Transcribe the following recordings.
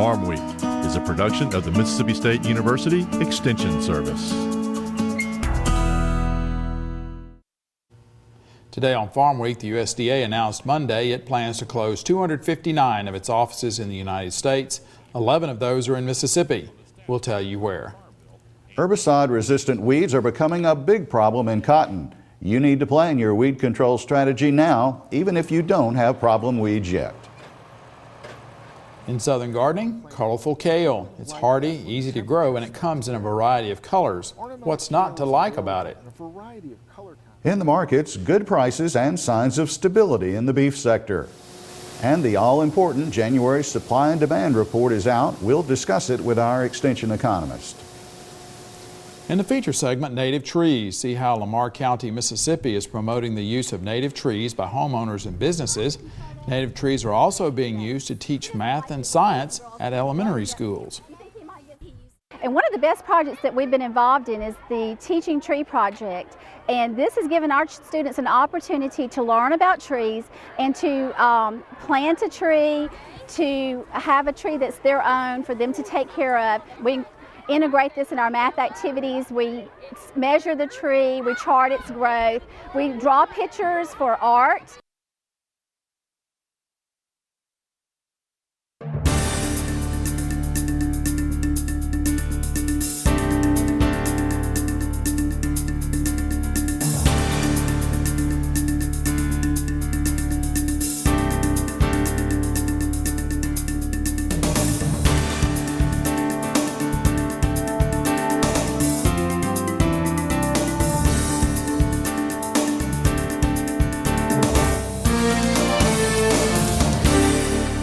Farm Week is a production of the Mississippi State University Extension Service. Today on Farm Week, the USDA announced Monday it plans to close 259 of its offices in the United States. 11 of those are in Mississippi. We'll tell you where. Herbicide-resistant weeds are becoming a big problem in cotton. You need to plan your weed control strategy now, even if you don't have problem weeds yet. In southern gardening, colorful kale. It's hardy, easy to grow, and it comes in a variety of colors. What's not to like about it? In the markets, good prices and signs of stability in the beef sector. And the all-important January supply and demand report is out. We'll discuss it with our extension economist. In the feature segment, native trees. See how Lamar County, Mississippi is promoting the use of native trees by homeowners and businesses. Native trees are also being used to teach math and science at elementary schools. And one of the best projects that we've been involved in is the Teaching Tree Project. And this has given our students an opportunity to learn about trees and to plant a tree, to have a tree that's their own for them to take care of. We integrate this in our math activities. We measure the tree, we chart its growth, we draw pictures for art.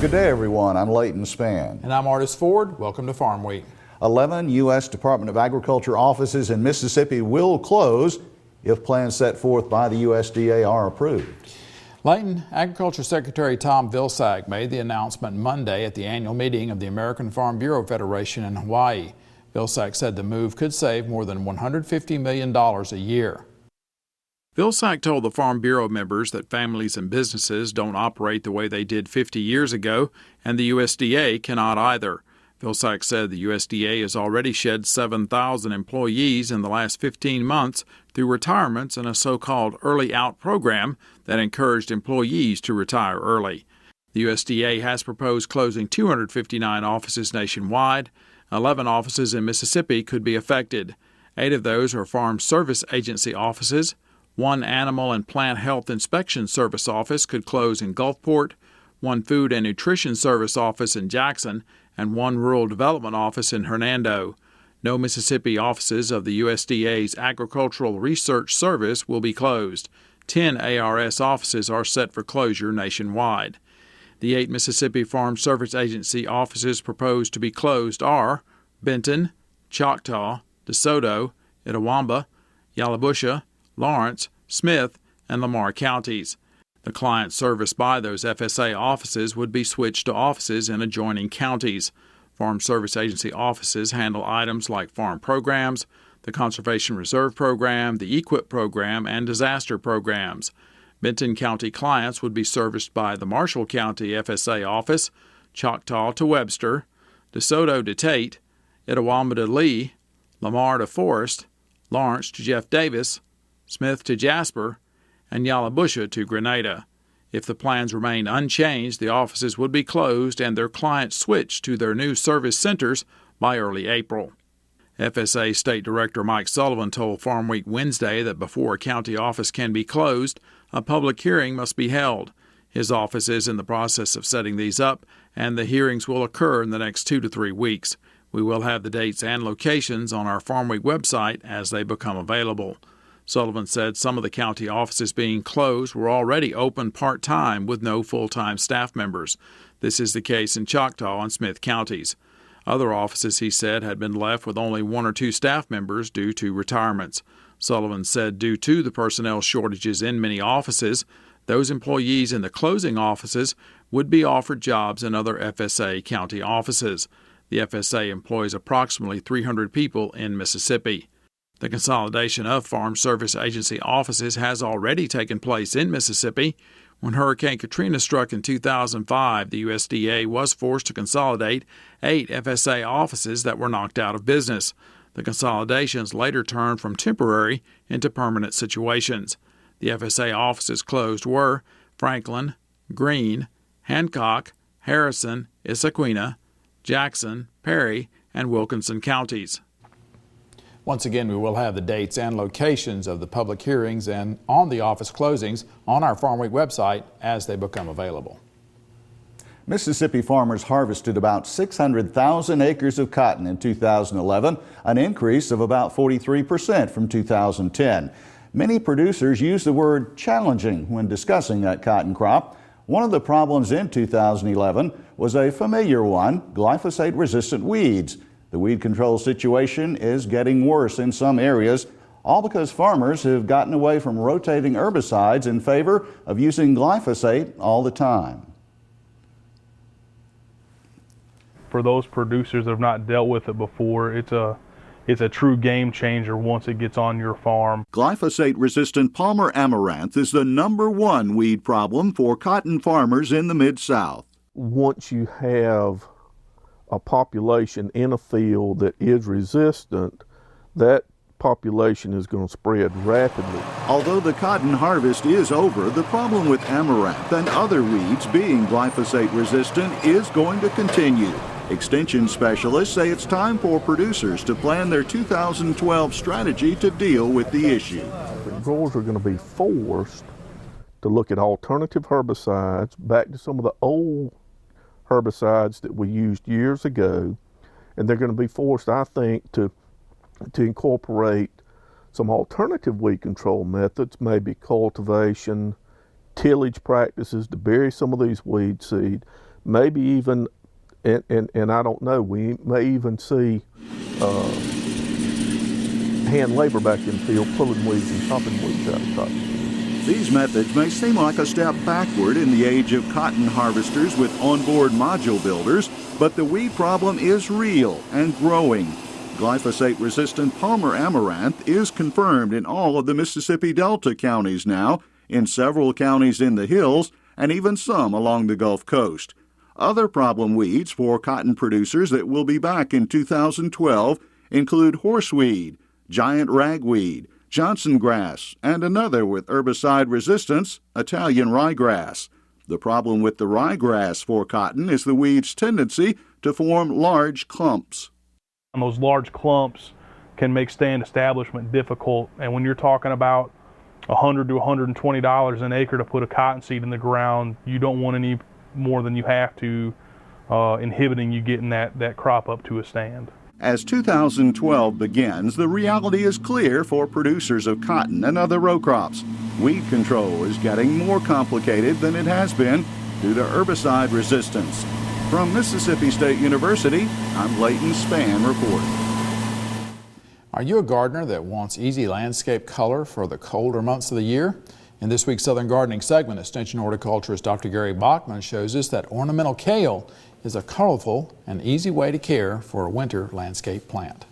Good day, everyone. I'm Leighton Spann. And I'm Artis Ford. Welcome to Farm Week. 11 U.S. Department of Agriculture offices in Mississippi will close if plans set forth by the USDA are approved. Leighton, Agriculture Secretary Tom Vilsack made the announcement Monday at the annual meeting of the American Farm Bureau Federation in Hawaii. Vilsack said the move could save more than $150 million a year. Vilsack told the Farm Bureau members that families and businesses don't operate the way they did 50 years ago, and the USDA cannot either. Vilsack said the USDA has already shed 7,000 employees in the last 15 months through retirements and a so-called early out program that encouraged employees to retire early. The USDA has proposed closing 259 offices nationwide. 11 offices in Mississippi could be affected. 8 of those are Farm Service Agency offices. 1 Animal and Plant Health Inspection Service office could close in Gulfport, 1 Food and Nutrition Service office in Jackson, and 1 Rural Development office in Hernando. No Mississippi offices of the USDA's Agricultural Research Service will be closed. 10 ARS offices are set for closure nationwide. The 8 Mississippi Farm Service Agency offices proposed to be closed are Benton, Choctaw, DeSoto, Itawamba, Yalobusha, Lawrence, Smith, and Lamar counties. The clients serviced by those FSA offices would be switched to offices in adjoining counties. Farm Service Agency offices handle items like farm programs, the Conservation Reserve Program, the EQIP program, and disaster programs. Benton County clients would be serviced by the Marshall County FSA office, Choctaw to Webster, DeSoto to Tate, Itawamba to Lee, Lamar to Forest, Lawrence to Jeff Davis, Smith to Jasper, and Yalobusha to Grenada. If the plans remain unchanged, the offices would be closed and their clients switched to their new service centers by early April. FSA State Director Mike Sullivan told Farm Week Wednesday that before a county office can be closed, a public hearing must be held. His office is in the process of setting these up, and the hearings will occur in the next 2 to 3 weeks. We will have the dates and locations on our Farm Week website as they become available. Sullivan said some of the county offices being closed were already open part-time with no full-time staff members. This is the case in Choctaw and Smith counties. Other offices, he said, had been left with only 1 or 2 staff members due to retirements. Sullivan said due to the personnel shortages in many offices, those employees in the closing offices would be offered jobs in other FSA county offices. The FSA employs approximately 300 people in Mississippi. The consolidation of Farm Service Agency offices has already taken place in Mississippi, When Hurricane Katrina struck in 2005, the USDA was forced to consolidate 8 FSA offices that were knocked out of business. The consolidations later turned from temporary into permanent situations. The FSA offices closed were Franklin, Greene, Hancock, Harrison, Issaquena, Jackson, Perry, and Wilkinson counties. Once again, we will have the dates and locations of the public hearings and on the office closings on our Farm Week website as they become available. Mississippi farmers harvested about 600,000 acres of cotton in 2011, an increase of about 43% from 2010. Many producers use the word challenging when discussing that cotton crop. One of the problems in 2011 was a familiar one, glyphosate-resistant weeds. The weed control situation is getting worse in some areas, all because farmers have gotten away from rotating herbicides in favor of using glyphosate all the time. For those producers that have not dealt with it before, it's a true game changer once it gets on your farm. Glyphosate-resistant Palmer amaranth is the #1 weed problem for cotton farmers in the Mid-South. Once you have a population in a field that is resistant, that population is going to spread rapidly. Although the cotton harvest is over, the problem with amaranth and other weeds being glyphosate resistant is going to continue. Extension specialists say it's time for producers to plan their 2012 strategy to deal with the issue. Growers are going to be forced to look at alternative herbicides, back to some of the old herbicides that we used years ago, and they're going to be forced, I think, to incorporate some alternative weed control methods, maybe cultivation, tillage practices to bury some of these weed seed, maybe even, and I don't know, we may even see hand labor back in the field, pulling weeds and chopping weeds out of cotton. These methods may seem like a step backward in the age of cotton harvesters with onboard module builders, but the weed problem is real and growing. Glyphosate-resistant Palmer amaranth is confirmed in all of the Mississippi Delta counties now, in several counties in the hills, and even some along the Gulf Coast. Other problem weeds for cotton producers that will be back in 2012 include horseweed, giant ragweed, Johnson grass, and another with herbicide resistance, Italian ryegrass. The problem with the ryegrass for cotton is the weed's tendency to form large clumps. And those large clumps can make stand establishment difficult, and when you're talking about $100 to $120 an acre to put a cotton seed in the ground, you don't want any more than you have to inhibiting you getting that crop up to a stand. As 2012 begins, the reality is clear for producers of cotton and other row crops. Weed control is getting more complicated than it has been due to herbicide resistance. From Mississippi State University, I'm Leighton Spann reporting. Are you a gardener that wants easy landscape color for the colder months of the year? In this week's Southern Gardening segment, Extension horticulturist Dr. Gary Bachman shows us that ornamental kale is a colorful and easy way to care for a winter landscape plant.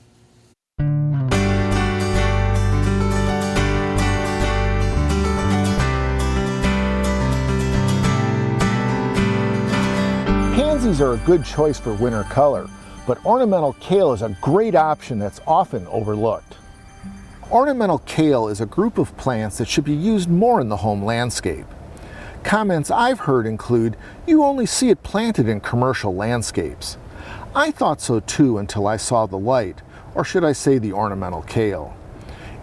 Pansies are a good choice for winter color, but ornamental kale is a great option that's often overlooked. Ornamental kale is a group of plants that should be used more in the home landscape. Comments I've heard include, "You only see it planted in commercial landscapes." I thought so too until I saw the light, or should I say the ornamental kale.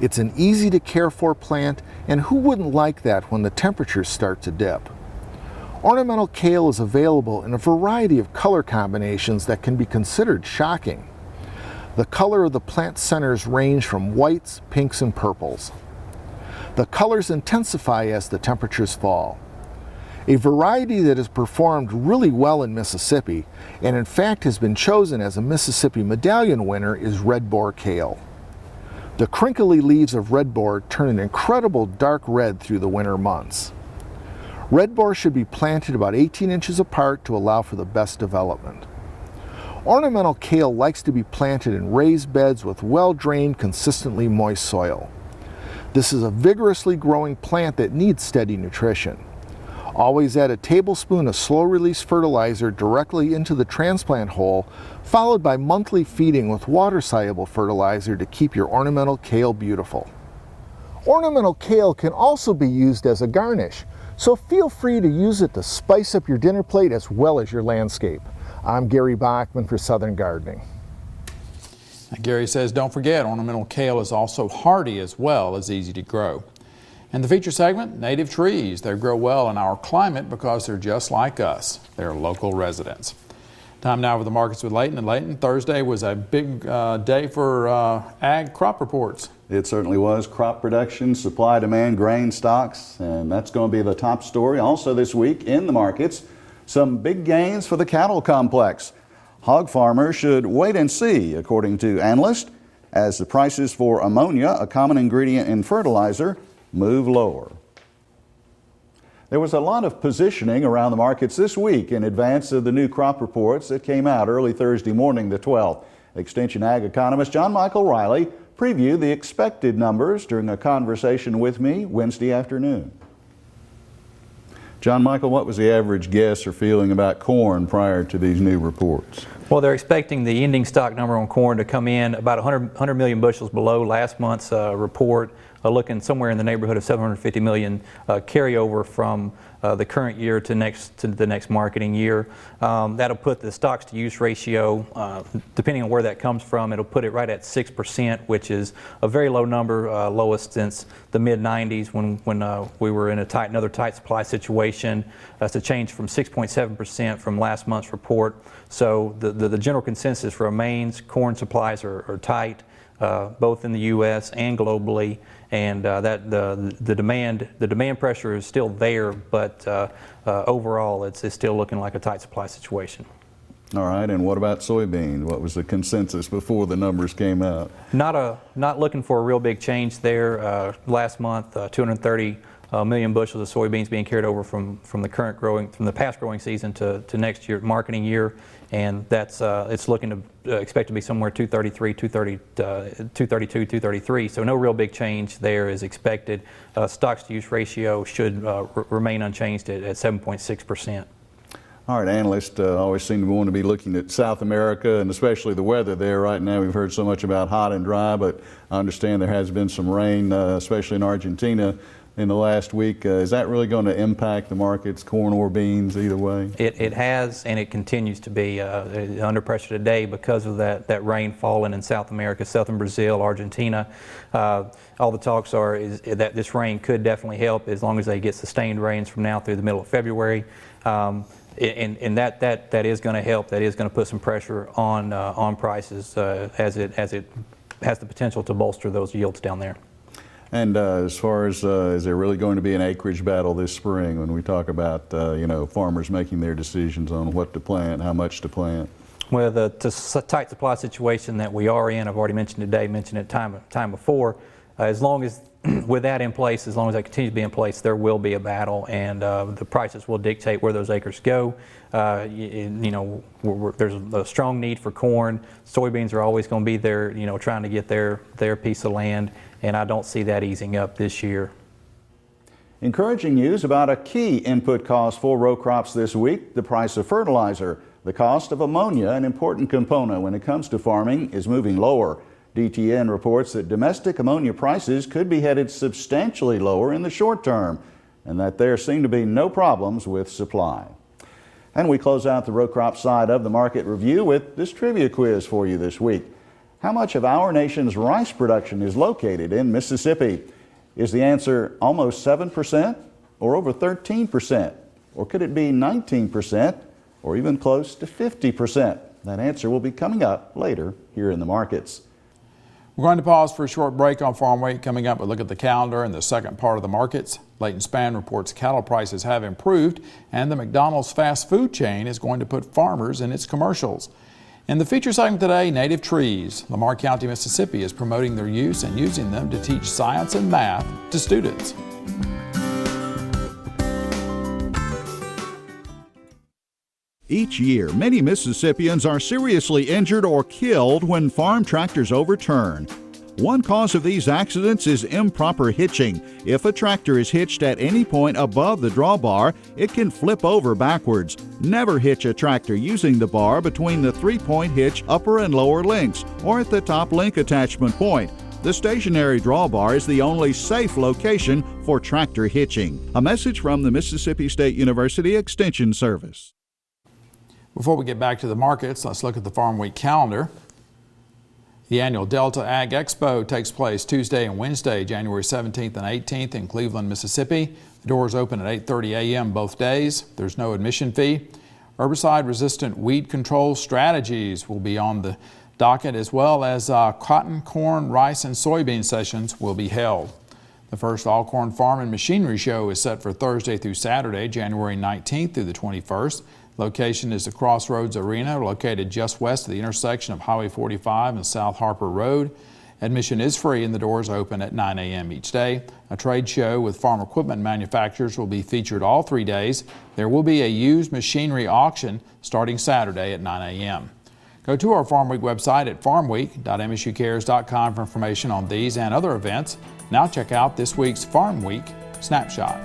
It's an easy to care for plant, and who wouldn't like that when the temperatures start to dip? Ornamental kale is available in a variety of color combinations that can be considered shocking. The color of the plant centers range from whites, pinks, and purples. The colors intensify as the temperatures fall. A variety that has performed really well in Mississippi, and in fact has been chosen as a Mississippi Medallion winner, is red boar kale. The crinkly leaves of red boar turn an incredible dark red through the winter months. Red boar should be planted about 18 inches apart to allow for the best development. Ornamental kale likes to be planted in raised beds with well-drained, consistently moist soil. This is a vigorously growing plant that needs steady nutrition. Always add a tablespoon of slow-release fertilizer directly into the transplant hole, followed by monthly feeding with water-soluble fertilizer to keep your ornamental kale beautiful. Ornamental kale can also be used as a garnish, so feel free to use it to spice up your dinner plate as well as your landscape. I'm Gary Bachman for Southern Gardening. Gary says, don't forget, ornamental kale is also hardy as well as easy to grow. In the feature segment, native trees. They grow well in our climate because they're just like us. They're local residents. Time now for the markets with Leighton. And Leighton, Thursday was a big day for ag crop reports. It certainly was. Crop production, supply, demand, grain stocks, and that's going to be the top story. Also this week in the markets, some big gains for the cattle complex. Hog farmers should wait and see, according to analysts, as the prices for ammonia, a common ingredient in fertilizer, move lower. There was a lot of positioning around the markets this week in advance of the new crop reports that came out early Thursday morning, the 12th. Extension Ag economist John Michael Riley previewed the expected numbers during a conversation with me Wednesday afternoon. John Michael, what was the average guess or feeling about corn prior to these new reports? Well, they're expecting the ending stock number on corn to come in about 100 million bushels below last month's report, looking somewhere in the neighborhood of 750 million carryover from the current year to the next marketing year. That'll put the stocks to use ratio, depending on where that comes from, it'll put it right at 6%, which is a very low number, lowest since the mid-90s when we were in another tight supply situation. That's a change from 6.7% from last month's report. So the general consensus remains corn supplies are tight, both in the U.S. and globally, and that the demand pressure is still there, but overall it's still looking like a tight supply situation. All right, and what about soybean? What was the consensus before the numbers came out? Not looking for a real big change there. Last month, 230 million bushels of soybeans being carried over from the past growing season to next year marketing year, and that's it's looking to expect to be somewhere 233, 232, 233. So no real big change there is expected. Stocks to use ratio should remain unchanged at 7.6%. All right, analysts always seem to want to be looking at South America and especially the weather there right now. We've heard so much about hot and dry, but I understand there has been some rain, especially in Argentina in the last week. Is that really going to impact the markets, corn or beans, either way? It has, and it continues to be under pressure today because of that rain falling in South America, southern Brazil, Argentina. All the talks are is that this rain could definitely help as long as they get sustained rains from now through the middle of February. And that is going to help. That is going to put some pressure on prices as it has the potential to bolster those yields down there. And as far as is there really going to be an acreage battle this spring when we talk about farmers making their decisions on what to plant, how much to plant? Well, the tight supply situation that we are in, I've already mentioned today, mentioned it time before. As long as with that in place, as long as that continues to be in place, there will be a battle, and the prices will dictate where those acres go. There's a strong need for corn. Soybeans are always going to be there, trying to get their piece of land, and I don't see that easing up this year. Encouraging news about a key input cost for row crops this week, the price of fertilizer. The cost of ammonia, an important component when it comes to farming, is moving lower. DTN reports that domestic ammonia prices could be headed substantially lower in the short term, and that there seem to be no problems with supply. And we close out the row crop side of the market review with this trivia quiz for you this week. How much of our nation's rice production is located in Mississippi? Is the answer almost 7% or over 13%? Or could it be 19% or even close to 50%? That answer will be coming up later here in the markets. We're going to pause for a short break on Farm Week. Coming up, we'll look at the calendar and the second part of the markets. Leighton Spann reports cattle prices have improved, and the McDonald's fast food chain is going to put farmers in its commercials. In the feature segment today, native trees. Lamar County, Mississippi is promoting their use and using them to teach science and math to students. Each year, many Mississippians are seriously injured or killed when farm tractors overturn. One cause of these accidents is improper hitching. If a tractor is hitched at any point above the drawbar, it can flip over backwards. Never hitch a tractor using the bar between the 3-point hitch upper and lower links or at the top link attachment point. The stationary drawbar is the only safe location for tractor hitching. A message from the Mississippi State University Extension Service. Before we get back to the markets, let's look at the Farm Week calendar. The annual Delta Ag Expo takes place Tuesday and Wednesday, January 17th and 18th in Cleveland, Mississippi. The doors open at 8:30 a.m. both days. There's no admission fee. Herbicide-resistant weed control strategies will be on the docket, as well as cotton, corn, rice, and soybean sessions will be held. The first All-Corn Farm and Machinery Show is set for Thursday through Saturday, January 19th through the 21st. Location is the Crossroads Arena, located just west of the intersection of Highway 45 and South Harper Road. Admission is free and the doors open at 9 a.m. each day. A trade show with farm equipment manufacturers will be featured all 3 days. There will be a used machinery auction starting Saturday at 9 a.m. Go to our Farm Week website at farmweek.msucares.com for information on these and other events. Now check out this week's Farm Week Snapshot.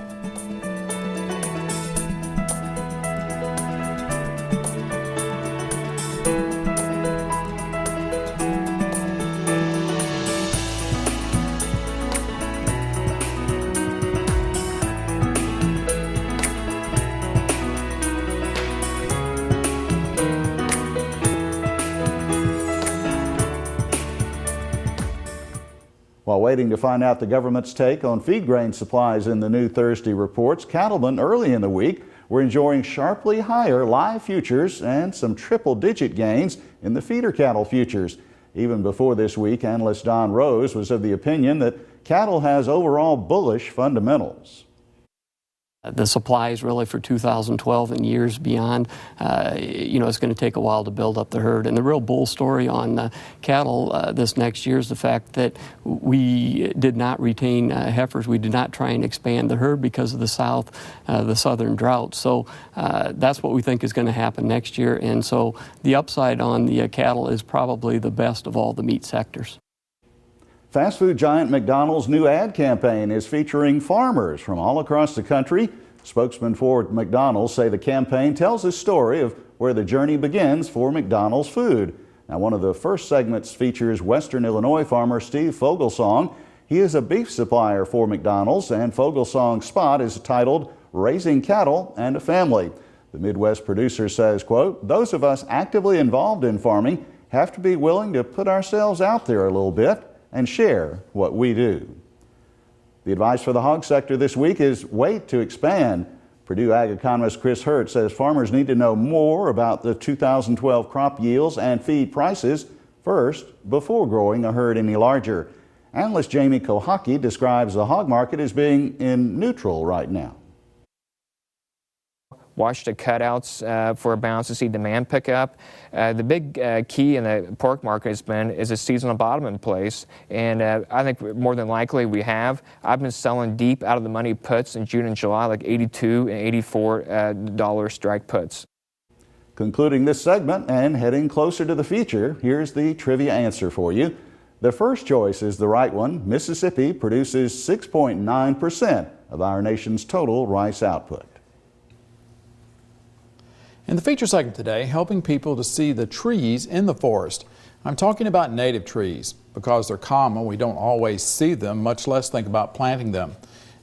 While waiting to find out the government's take on feed grain supplies in the new Thursday reports, cattlemen early in the week were enjoying sharply higher live futures and some triple-digit gains in the feeder cattle futures. Even before this week, analyst Don Rose was of the opinion that cattle has overall bullish fundamentals. The supplies really for 2012 and years beyond, it's going to take a while to build up the herd. And the real bull story on cattle this next year is the fact that we did not retain heifers. We did not try and expand the herd because of the southern drought. So that's what we think is going to happen next year. And so the upside on the cattle is probably the best of all the meat sectors. Fast food giant McDonald's new ad campaign is featuring farmers from all across the country. Spokesmen for McDonald's say the campaign tells a story of where the journey begins for McDonald's food. Now, one of the first segments features Western Illinois farmer Steve Fogelsong. He is a beef supplier for McDonald's, and Fogelsong's spot is titled Raising Cattle and a Family. The Midwest producer says, quote, "Those of us actively involved in farming have to be willing to put ourselves out there a little bit and share what we do." The advice for the hog sector this week is wait to expand. Purdue ag economist Chris Hurt says farmers need to know more about the 2012 crop yields and feed prices first before growing a herd any larger. Analyst Jamie Kohaki describes the hog market as being in neutral right now. Watch the cutouts for a balance to see demand pick up. The big key in the pork market is a seasonal bottom in place, and I think more than likely we have. I've been selling deep out of the money puts in June and July, like $82 and $84 strike puts. Concluding this segment and heading closer to the future, here's the trivia answer for you. The first choice is the right one. Mississippi produces 6.9% of our nation's total rice output. In the feature segment today, helping people to see the trees in the forest. I'm talking about native trees. Because they're common, we don't always see them, much less think about planting them.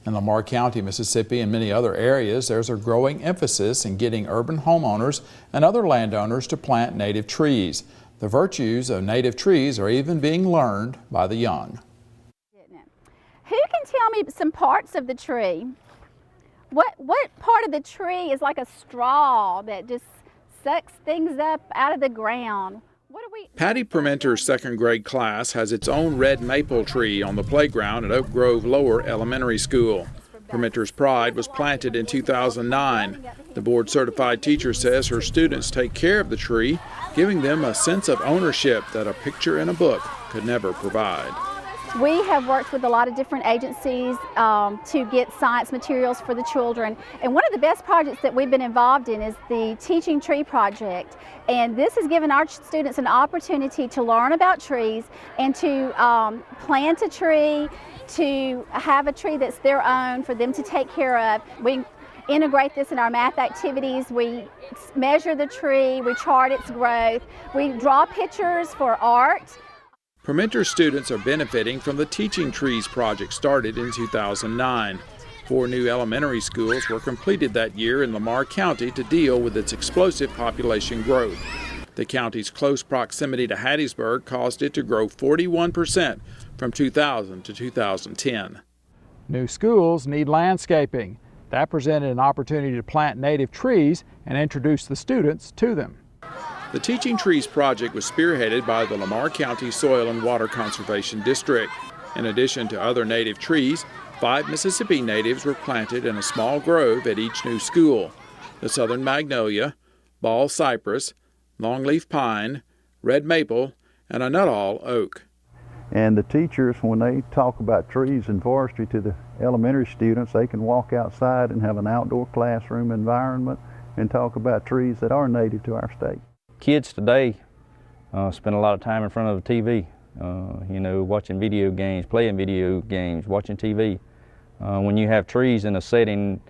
In Lamar County, Mississippi, and many other areas, there's a growing emphasis in getting urban homeowners and other landowners to plant native trees. The virtues of native trees are even being learned by the young. Who can tell me some parts of the tree? What part of the tree is like a straw that just sucks things up out of the ground? Patty Permenter's second grade class has its own red maple tree on the playground at Oak Grove Lower Elementary School. Permenter's pride was planted in 2009. The board-certified teacher says her students take care of the tree, giving them a sense of ownership that a picture in a book could never provide. We have worked with a lot of different agencies to get science materials for the children. And one of the best projects that we've been involved in is the Teaching Tree Project. And this has given our students an opportunity to learn about trees and to plant a tree, to have a tree that's their own for them to take care of. We integrate this in our math activities. We measure the tree, we chart its growth, we draw pictures for art. Permenter students are benefiting from the Teaching Trees project started in 2009. 4 new elementary schools were completed that year in Lamar County to deal with its explosive population growth. The county's close proximity to Hattiesburg caused it to grow 41% from 2000 to 2010. New schools need landscaping. That presented an opportunity to plant native trees and introduce the students to them. The Teaching Trees project was spearheaded by the Lamar County Soil and Water Conservation District. In addition to other native trees, 5 Mississippi natives were planted in a small grove at each new school: the southern magnolia, ball cypress, longleaf pine, red maple, and a nuttall oak. And the teachers, when they talk about trees and forestry to the elementary students, they can walk outside and have an outdoor classroom environment and talk about trees that are native to our state. Kids today spend a lot of time in front of the TV, watching video games, playing video games, watching TV. When you have trees in a setting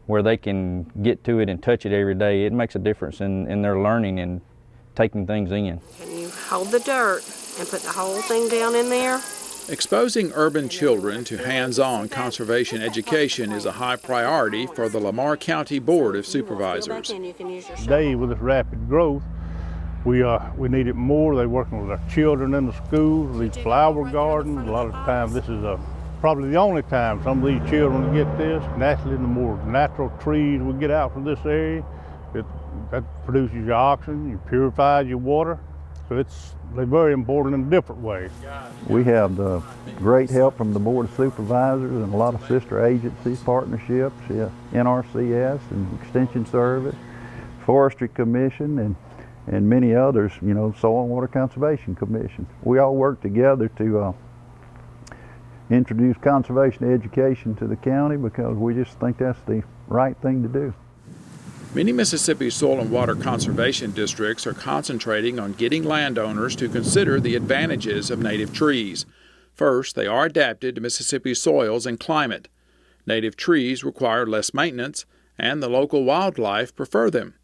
where they can get to it and touch it every day, it makes a difference in their learning and taking things in. Can you hold the dirt and put the whole thing down in there? Exposing urban children to hands-on conservation education is a high priority for the Lamar County Board of Supervisors. Today, with this rapid growth, we need it more. They're working with our children in the schools, these flower gardens. A lot of times this is probably the only time some of these children get this. Naturally, the more natural trees we get out from this area, that produces your oxygen, it purifies your water. So they're very important in different ways. We have the great help from the Board of Supervisors and a lot of sister agencies, partnerships, NRCS and Extension Service, Forestry Commission, and many others, Soil and Water Conservation Commission. We all work together to introduce conservation education to the county because we just think that's the right thing to do. Many Mississippi soil and water conservation districts are concentrating on getting landowners to consider the advantages of native trees. First, they are adapted to Mississippi soils and climate. Native trees require less maintenance, and the local wildlife prefer them.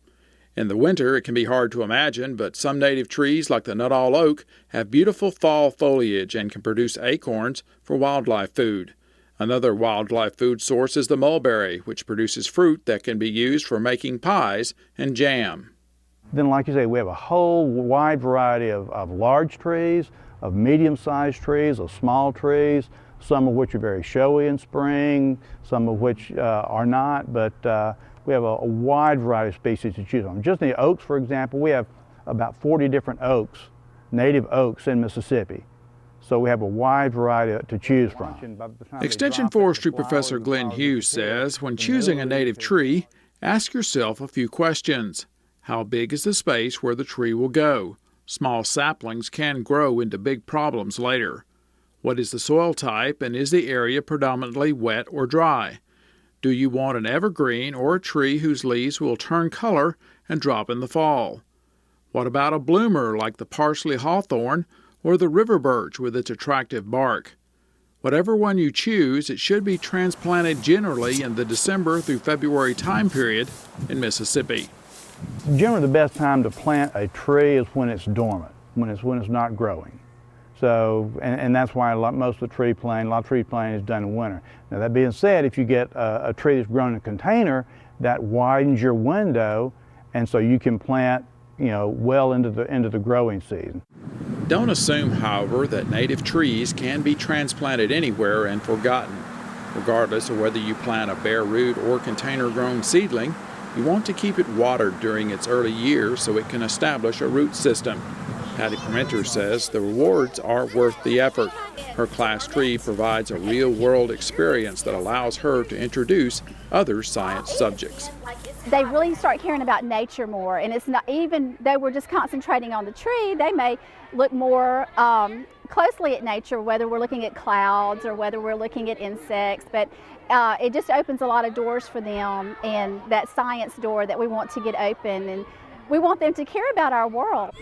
In the winter, it can be hard to imagine, but some native trees, like the Nuttall oak, have beautiful fall foliage and can produce acorns for wildlife food. Another wildlife food source is the mulberry, which produces fruit that can be used for making pies and jam. Then, like you say, we have a whole wide variety of large trees, of medium-sized trees, of small trees, some of which are very showy in spring, some of which are not, but we have a wide variety of species to choose from. Just in the oaks, for example, we have about 40 different oaks, native oaks in Mississippi. So we have a wide variety to choose from. Extension Forestry Professor Glenn Hughes says, when choosing a native tree, ask yourself a few questions. How big is the space where the tree will go? Small saplings can grow into big problems later. What is the soil type, and is the area predominantly wet or dry? Do you want an evergreen or a tree whose leaves will turn color and drop in the fall? What about a bloomer like the parsley hawthorn or the river birch with its attractive bark? Whatever one you choose, it should be transplanted generally in the December through February time period in Mississippi. Generally, the best time to plant a tree is when it's dormant, when it's not growing. So, and that's why most of the tree planting, a lot of tree planting is done in winter. Now, that being said, if you get a tree that's grown in a container, that widens your window, and so you can plant, well into the growing season. Don't assume, however, that native trees can be transplanted anywhere and forgotten. Regardless of whether you plant a bare root or container-grown seedling, you want to keep it watered during its early years so it can establish a root system. Patty Permenter says the rewards are worth the effort. Her class tree provides a real-world experience that allows her to introduce other science subjects. they really start caring about nature more. And it's not, even though we're just concentrating on the tree, they may look more closely at nature, whether we're looking at clouds or whether we're looking at insects. But it just opens a lot of doors for them, and that science door that we want to get open, and we want them to care about our world.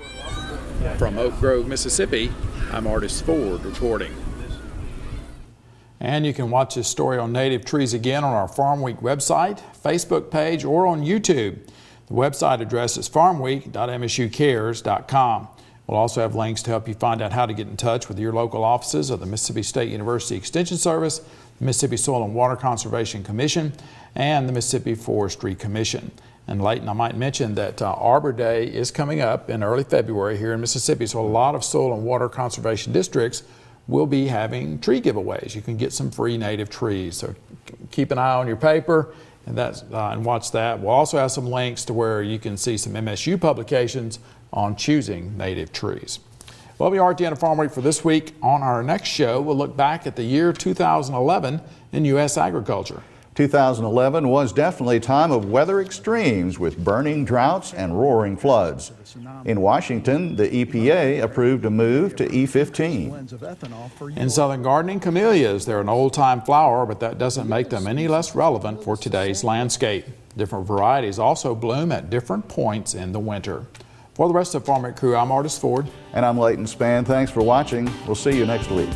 From Oak Grove, Mississippi, I'm Artist Ford reporting. And you can watch this story on native trees again on our Farm Week website, Facebook page, or on YouTube. The website address is farmweek.msucares.com. We'll also have links to help you find out how to get in touch with your local offices of the Mississippi State University Extension Service, the Mississippi Soil and Water Conservation Commission, and the Mississippi Forestry Commission. And Leighton, I might mention that Arbor Day is coming up in early February here in Mississippi, so a lot of soil and water conservation districts will be having tree giveaways. You can get some free native trees, so keep an eye on your paper and watch that. We'll also have some links to where you can see some MSU publications on choosing native trees. Well, we are at the end of Farm Week for this week. On our next show, we'll look back at the year 2011 in U.S. agriculture. 2011 was definitely a time of weather extremes with burning droughts and roaring floods. In Washington, the EPA approved a move to E15. In southern gardening, camellias, they're an old-time flower, but that doesn't make them any less relevant for today's landscape. Different varieties also bloom at different points in the winter. For the rest of the Farm Week crew, I'm Artist Ford. And I'm Leighton Spann. Thanks for watching. We'll see you next week.